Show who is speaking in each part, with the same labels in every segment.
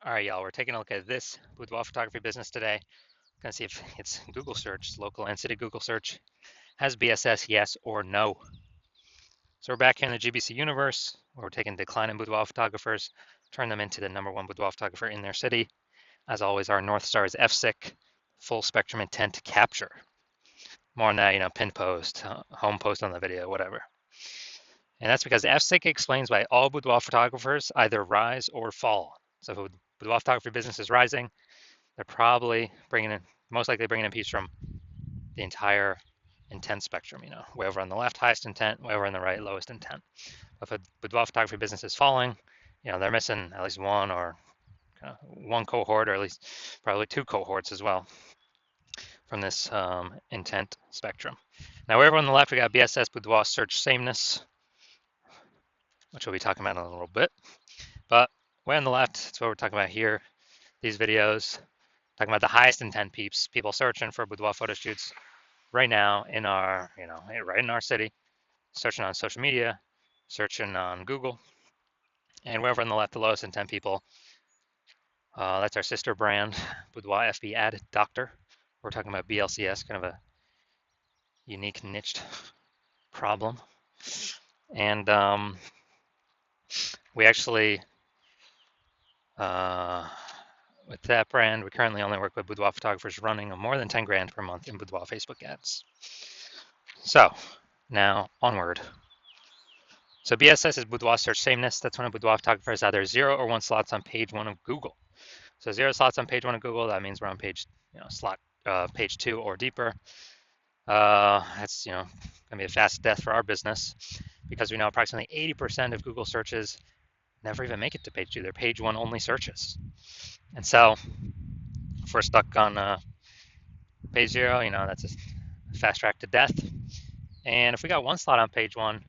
Speaker 1: All right, y'all, we're taking a look at this boudoir photography business today. Gonna see if its Google search, local and city Google search, has BSS, yes or no. So we're back here in the GBC universe, where we're taking declining boudoir photographers, turn them into the #1 boudoir photographer in their city. As always, our North Star is FSIC, full spectrum intent capture. More on that, pin post, home post on the video, whatever. And that's because FSIC explains why all boudoir photographers either rise or fall. So if a boudoir photography business is rising, they're probably most likely bringing in peeps from the entire intent spectrum, way over on the left, highest intent, way over on the right, lowest intent. If a boudoir photography business is falling, they're missing at least one or one cohort, or at least probably two cohorts as well from this intent spectrum. Now, way over on the left, we got BSS boudoir search sameness, which we'll be talking about in a little bit. But way on the left, that's what we're talking about here. These videos, talking about the highest intent peeps, people searching for boudoir photo shoots right now in our, right in our city, searching on social media, searching on Google, and wherever on the left, the lowest intent people. That's our sister brand, Boudoir FB Ad Doctor. We're talking about BLCS, kind of a unique niched problem. And we actually, with that brand, we currently only work with boudoir photographers running more than 10 grand per month in boudoir Facebook ads. So now onward. So BSS is boudoir search sameness. That's when a boudoir photographer has either 0 or 1 slots on page 1 of Google. So 0 slots on page 1 of Google, that means we're on page, page 2 or deeper. That's, gonna be a fast death for our business, because we know approximately 80% of Google searches never even make it to page 2. They're page 1 only searches. And so if we're stuck on page 0, that's a fast track to death. And if we got 1 slot on page 1,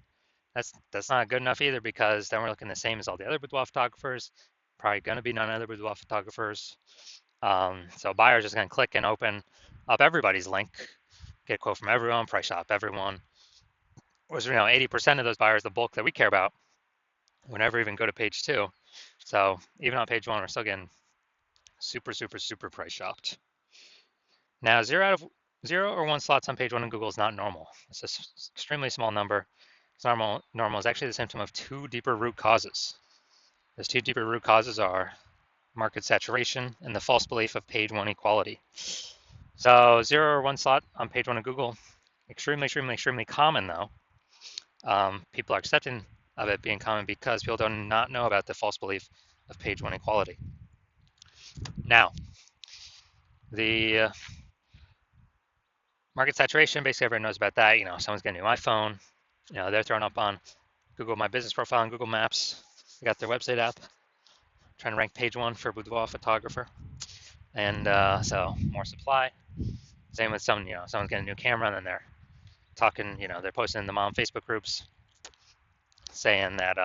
Speaker 1: that's not good enough either, because then we're looking the same as all the other boudoir photographers. Probably going to be none other boudoir photographers. So buyers just going to click and open up everybody's link, get a quote from everyone, price shop everyone. Whereas 80% of those buyers, the bulk that we care about, would never even go to page 2. So even on page 1, we're still getting super, super, super price shopped. Now 0 or 1 slots on page 1 in Google is not normal. It's an extremely small number. It's normal is actually the symptom of 2 deeper root causes. Those 2 deeper root causes are market saturation and the false belief of page 1 equality. So 0 or 1 slot on page 1 of Google, extremely, extremely, extremely common though. People are accepting of it being common because people do not know about the false belief of page 1 equality. Now, the market saturation, basically everyone knows about that. Someone's getting a new iPhone, they're throwing up on Google My Business profile and Google Maps. They got their website app, trying to rank page 1 for boudoir photographer. And so more supply. Same with someone's getting a new camera, and then they're talking, they're posting in the mom Facebook groups saying that,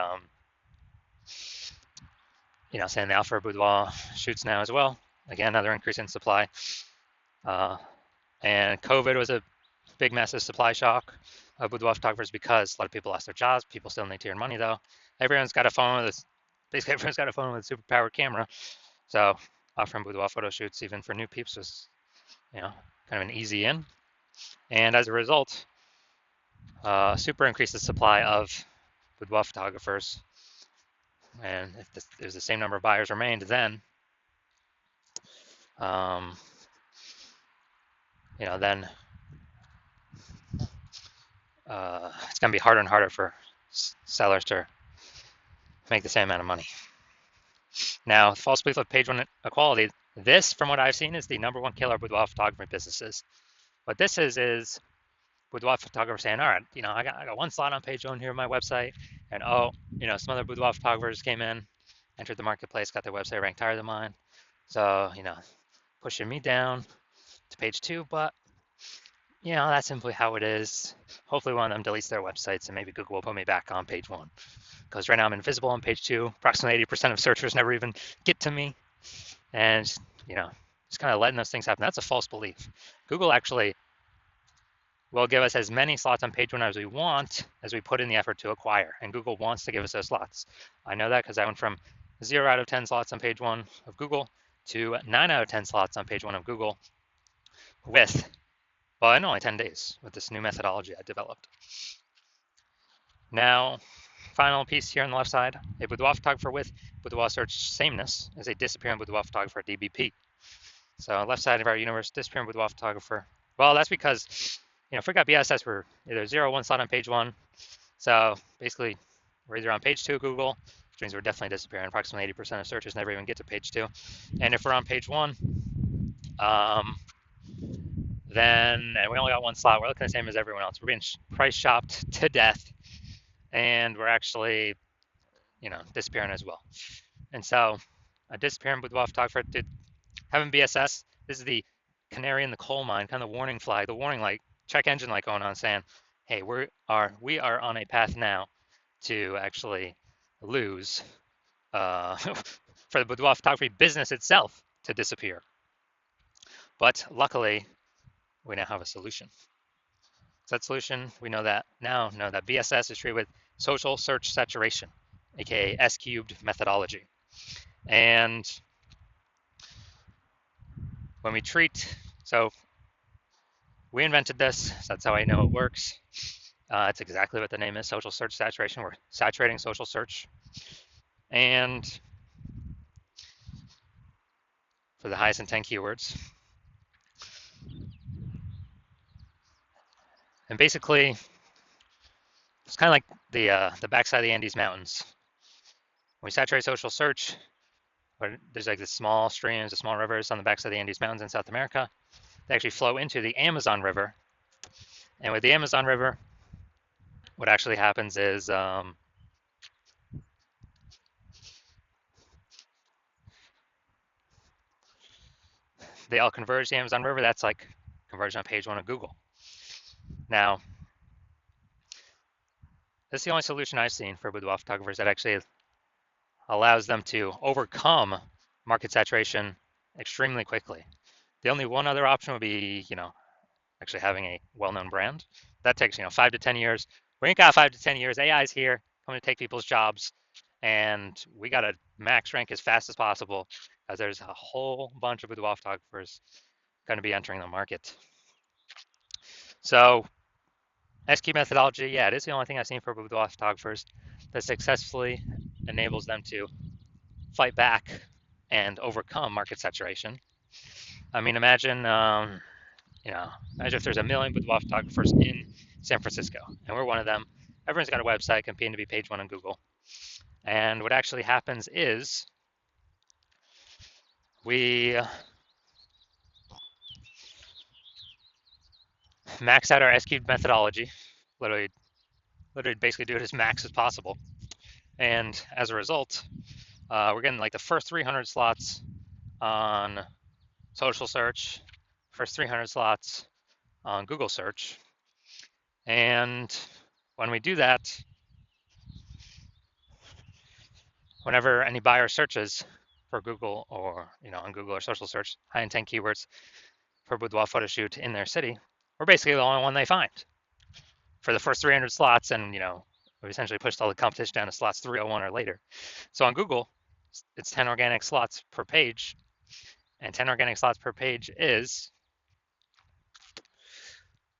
Speaker 1: saying they offer boudoir shoots now as well. Again, another increase in supply. And COVID was a big, massive supply shock of boudoir photographers, because a lot of people lost their jobs. People still need to earn money though. Everyone's got a phone with basically everyone's got a phone with a super powered camera. So offering boudoir photo shoots, even for new peeps, was, kind of an easy in. And as a result, super increased the supply of boudoir photographers. And if there's the same number of buyers remained, then then it's going to be harder and harder for sellers to make the same amount of money. Now, false belief of page 1 equality, this, from what I've seen, is the #1 killer of boudoir photography businesses. What this is boudoir photographers saying, all right, I got 1 slot on page 1 here on my website, and some other boudoir photographers came in, entered the marketplace, got their website ranked higher than mine. So, pushing me down to page 2, but that's simply how it is. Hopefully one of them deletes their websites, and maybe Google will put me back on page 1. Because right now I'm invisible on page 2. Approximately 80% of searchers never even get to me. And, just kind of letting those things happen. That's a false belief. Google actually will give us as many slots on page 1 as we want, as we put in the effort to acquire. And Google wants to give us those slots. I know that because I went from 0 out of 10 slots on page 1 of Google to 9 out of 10 slots on page 1 of Google with, well, in only 10 days with this new methodology I developed. Now, final piece here on the left side, a boudoir photographer with boudoir search sameness is a disappearing boudoir photographer, DBP. So left side of our universe, disappearing boudoir photographer. Well, that's because, if we got BSS, we're either 0 or 1 slot on page 1. So basically, we're either on page 2 of Google, which means we're definitely disappearing. Approximately 80% of searches never even get to page 2. And if we're on page 1, then and we only got 1 slot, we're looking the same as everyone else. We're being price shopped to death, and we're actually, disappearing as well. And so a disappearing boudoir photographer did having BSS. This is the canary in the coal mine, kind of the warning flag, the warning light, check engine light going on, saying, hey, we are on a path now to actually lose for the boudoir photography business itself to disappear. But luckily, we now have a solution. So that solution, we know that BSS is treated with social search saturation, aka S-cubed methodology. And when we treat, so we invented this, so that's how I know it works. It's exactly what the name is, social search saturation. We're saturating social search. And for the highest intent keywords. And basically, it's kind of like the backside of the Andes Mountains. When we saturate social search, there's like the small streams, the small rivers on the backside of the Andes Mountains in South America. They actually flow into the Amazon River. And with the Amazon River, what actually happens is they all converge the Amazon River. That's like conversion on page 1 of Google. Now, this is the only solution I've seen for boudoir photographers that actually allows them to overcome market saturation extremely quickly. The only one other option would be, actually having a well-known brand. That takes, 5 to 10 years. We ain't got 5 to 10 years. AI's here, coming to take people's jobs, and we got to max rank as fast as possible because there's a whole bunch of boudoir photographers going to be entering the market. So S-cube methodology, yeah, it is the only thing I've seen for boudoir photographers that successfully enables them to fight back and overcome market saturation. I mean, imagine if there's a million boudoir photographers in San Francisco, and we're one of them. Everyone's got a website competing to be page 1 on Google. And what actually happens is we max out our S-cubed methodology, literally basically do it as max as possible. And as a result, we're getting like the first 300 slots on social search, first 300 slots on Google search. And when we do that, whenever any buyer searches for Google or, on Google or social search, high intent keywords for boudoir photo shoot in their city, we're basically the only one they find for the first 300 slots. And, we essentially pushed all the competition down to slots 301 or later. So on Google, it's 10 organic slots per page. And 10 organic slots per page is,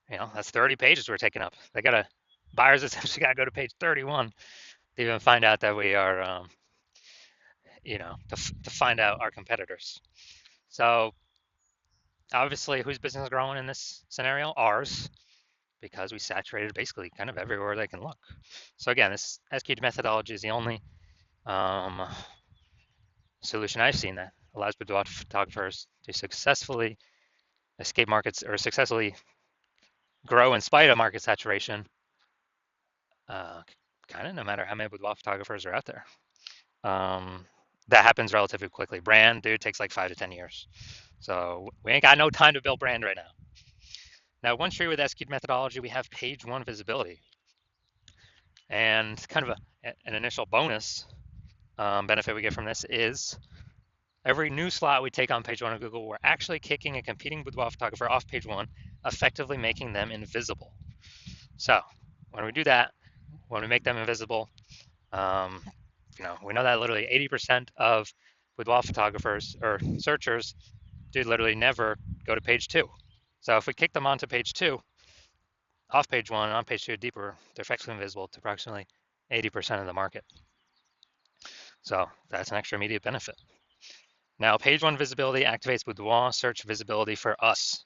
Speaker 1: that's 30 pages we're taking up. Buyers essentially got to go to page 31 to even find out that we are, to find out our competitors. So obviously, whose business is growing in this scenario? Ours, because we saturated basically kind of everywhere they can look. So again, this S-cubed methodology is the only solution I've seen that allows boudoir photographers to successfully escape markets or successfully grow in spite of market saturation, kind of no matter how many boudoir photographers are out there. That happens relatively quickly. Brand, dude, takes like 5 to 10 years. So we ain't got no time to build brand right now. Now, once you're with S-cubed methodology, we have page 1 visibility. And kind of an initial bonus benefit we get from this is every new slot we take on page 1 of Google, we're actually kicking a competing boudoir photographer off page 1, effectively making them invisible. So when we do that, when we make them invisible, we know that literally 80% of boudoir photographers or searchers do literally never go to page two. So if we kick them onto page two, off page one, on page two, deeper, they're effectively invisible to approximately 80% of the market. So that's an extra immediate benefit. Now, page one visibility activates boudoir search visibility for us.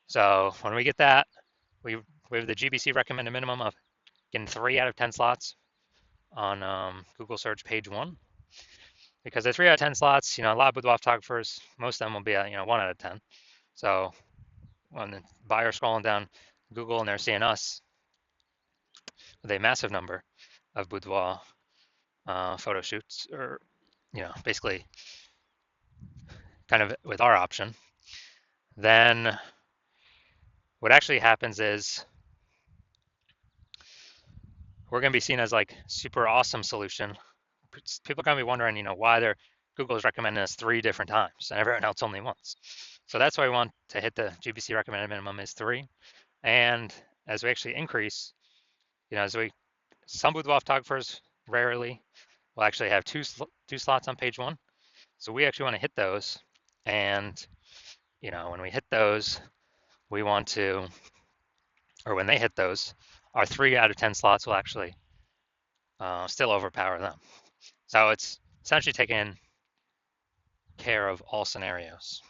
Speaker 1: So when we get that, we have the GBC recommended minimum of getting 3 out of 10 slots on Google search page one. Because the 3 out of 10 slots, a lot of boudoir photographers, most of them will be at 1 out of 10. So when the buyer's scrolling down Google and they're seeing us with a massive number of boudoir photo shoots, or basically kind of with our option, then what actually happens is we're going to be seen as like super awesome solution. People are going to be wondering, why Google is recommending us 3 different times and everyone else only once. So that's why we want to hit the GBC recommended minimum is 3. And as we actually increase, some boudoir photographers rarely will actually have two slots on page one. So we actually want to hit those. And, when we hit those, we want to, or when they hit those, our 3 out of 10 slots will actually still overpower them. So it's essentially taking care of all scenarios.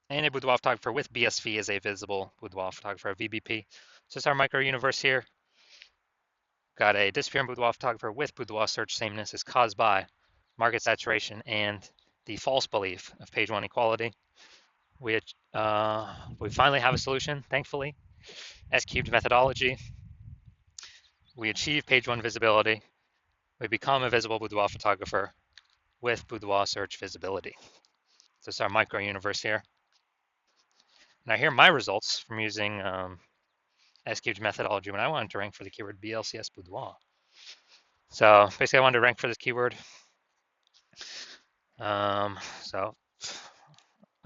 Speaker 1: And a boudoir photographer with BSV is a visible boudoir photographer, VBP. So it's our micro universe here. Got a disappearing boudoir photographer with boudoir search sameness is caused by market saturation and the false belief of page one equality. We finally have a solution, thankfully. S-cubed methodology. We achieve page one visibility. We become a visible boudoir photographer with boudoir search visibility. So this is our micro universe here. Now here are my results from using S-cubed methodology when I wanted to rank for the keyword BLCS boudoir. So basically I wanted to rank for this keyword. So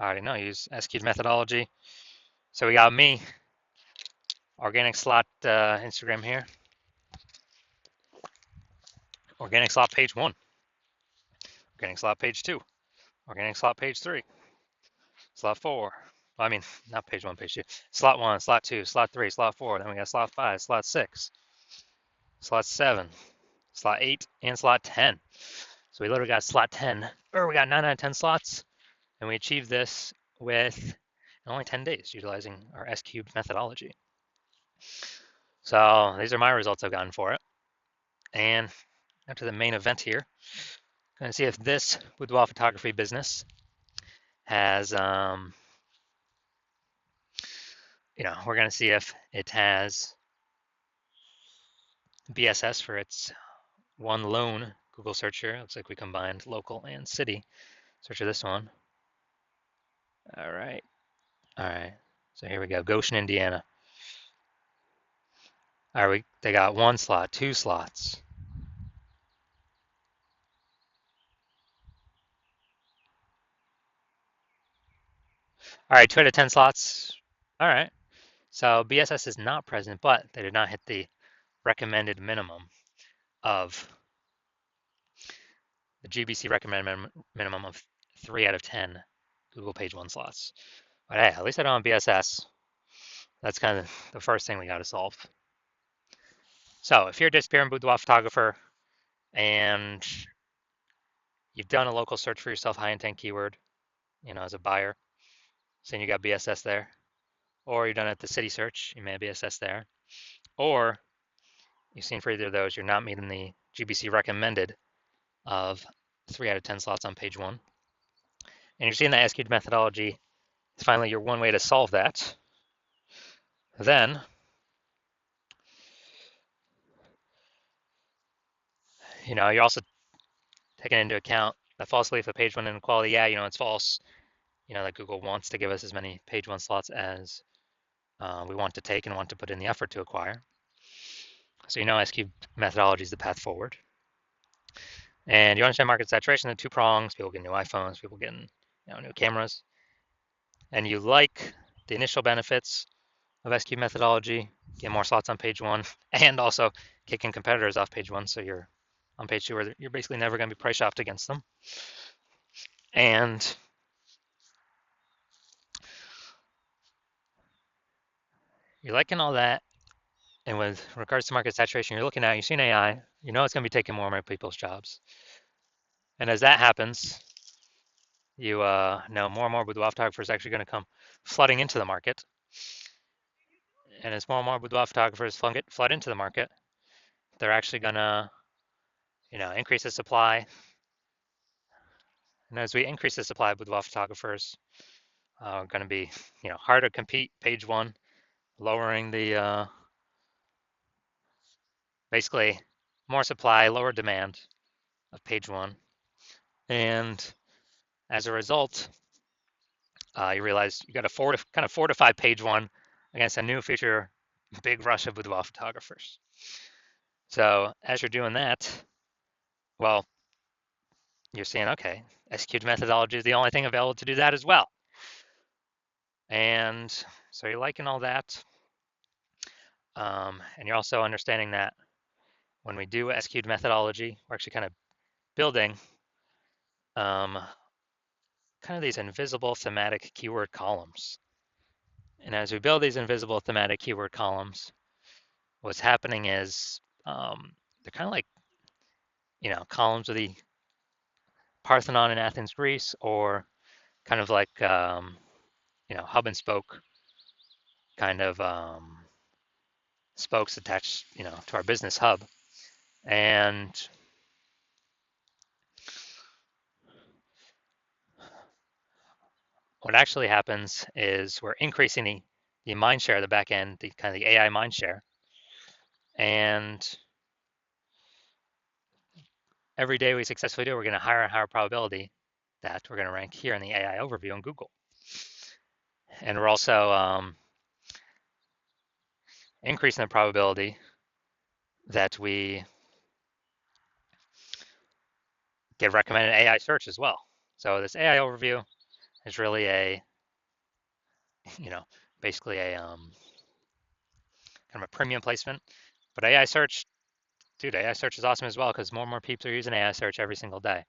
Speaker 1: I already know, use S-cubed methodology. So we got me, organic slot Instagram here. Organic slot page 1. Organic slot page 2. Organic slot page 3. Slot 4. Well, I mean, not page 1, page 2. Slot 1, slot 2, slot 3, slot 4. Then we got slot 5, slot 6, slot 7, slot 8, and slot 10. So we literally got slot 10, or we got 9 out of 10 slots, and we achieved this with only 10 days utilizing our S-cubed methodology. So these are my results I've gotten for it. And after the main event here, going to see if this boudoir photography business has, we're going to see if it has BSS for its one lone Google search here. Looks like we combined local and city. Search for this one. All right. So here we go. Goshen, Indiana. All right, they got 1 slot, 2 slots. All right, 2 out of 10 slots. All right. So BSS is not present, but they did not hit the recommended minimum of the GBC recommended minimum of 3 out of 10 Google page 1 slots. But hey, at least I don't have BSS. That's kind of the first thing we got to solve. So if you're a disappearing boudoir photographer and you've done a local search for yourself, high intent keyword, as a buyer, saying you got BSS there, or you've done it the city search, you may have BSS there, or you've seen for either of those, you're not meeting the GBC recommended of 3 out of 10 slots on page 1. And you're seeing the S-cubed methodology is finally your one way to solve that. Then you're also taking into account the false belief of page 1 inequality. Yeah, it's false. That Google wants to give us as many page 1 slots as we want to take and want to put in the effort to acquire. So S-cubed methodology is the path forward. And you understand market saturation, the 2 prongs, people getting new iPhones, people getting new cameras. And you like the initial benefits of S-cubed methodology, get more slots on page 1, and also kicking competitors off page 1, so you're on page 2 where you're basically never going to be price shopped against them. And you're liking all that. And with regards to market saturation, you're looking at, you've seen AI, you know it's going to be taking more and more people's jobs. And as that happens, you know more and more boudoir photographers are actually going to come flooding into the market. And as more and more boudoir photographers flood into the market, they're actually going to, increase the supply. And as we increase the supply of boudoir photographers, going to be, harder to compete. Page 1, lowering the basically more supply, lower demand of page 1, and as a result, you realize you got to kind of fortify page 1 against a new future big rush of boudoir photographers. So as you're doing that, well, you're saying, okay, executed methodology is the only thing available to do that as well. And so you're liking all that. And you're also understanding that when we do executed methodology, we're actually kind of building kind of these invisible thematic keyword columns. And as we build these invisible thematic keyword columns, what's happening is they're kind of like, columns of the Parthenon in Athens, Greece, or kind of like, hub and spoke kind of spokes attached, to our business hub. And what actually happens is we're increasing the mind share of the back end, the kind of the AI mind share. And every day we successfully do, we're going to higher and higher probability that we're going to rank here in the AI overview on Google. And we're also increasing the probability that we get recommended AI search as well. So this AI overview is really a, basically a kind of a premium placement. But AI search, dude, AI search is awesome as well because more and more people are using AI search every single day.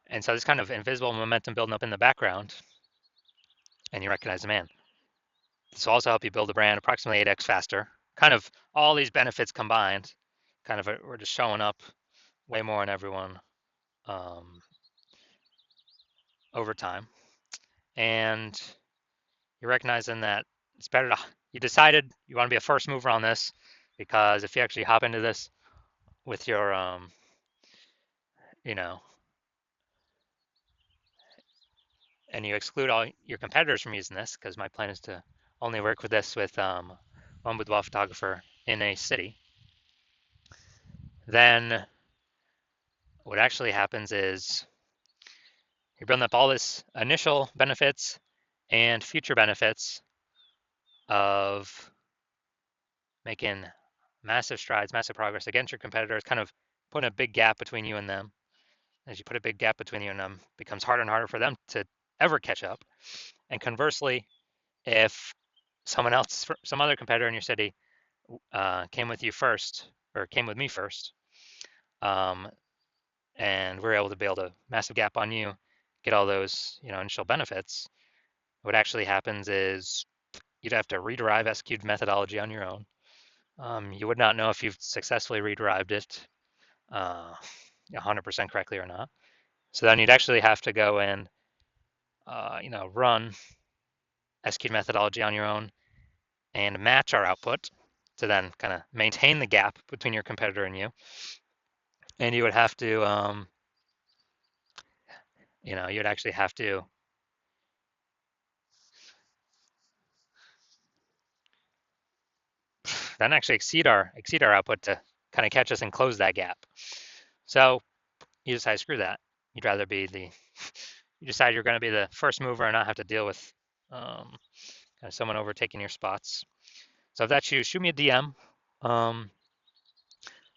Speaker 1: And so this kind of invisible momentum building up in the background, and you recognize, man, this will also help you build a brand approximately 8x faster. Kind of all these benefits combined, kind of we're just showing up way more on everyone over time. And you're recognizing that it's better to, you decided you want to be a first mover on this because if you actually hop into this with your, and you exclude all your competitors from using this, because my plan is to only work with this with one boudoir photographer in a city, then what actually happens is you're building up all this initial benefits and future benefits of making massive strides, massive progress against your competitors, kind of putting a big gap between you and them. As you put a big gap between you and them, it becomes harder and harder for them to ever catch up. And conversely, if someone else, some other competitor in your city came with you first, or came with me first, and we're able to build a massive gap on you, get all those, initial benefits, what actually happens is you'd have to rederive execute methodology on your own. You would not know if you've successfully rederived it 100% correctly or not. So then you'd actually have to go and, run execute methodology on your own and match our output to then kind of maintain the gap between your competitor and you. And you would have to, you'd actually have to then actually exceed our output to kind of catch us and close that gap. So you decide, screw that. You'd rather be you decide you're going to be the first mover and not have to deal with kind of someone overtaking your spots. So if that's you, shoot me a DM.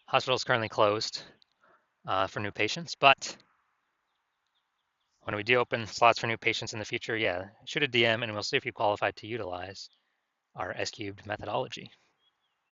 Speaker 1: Hospital is currently closed for new patients, but when we do open slots for new patients in the future, yeah, shoot a DM and we'll see if you qualify to utilize our S cubed methodology.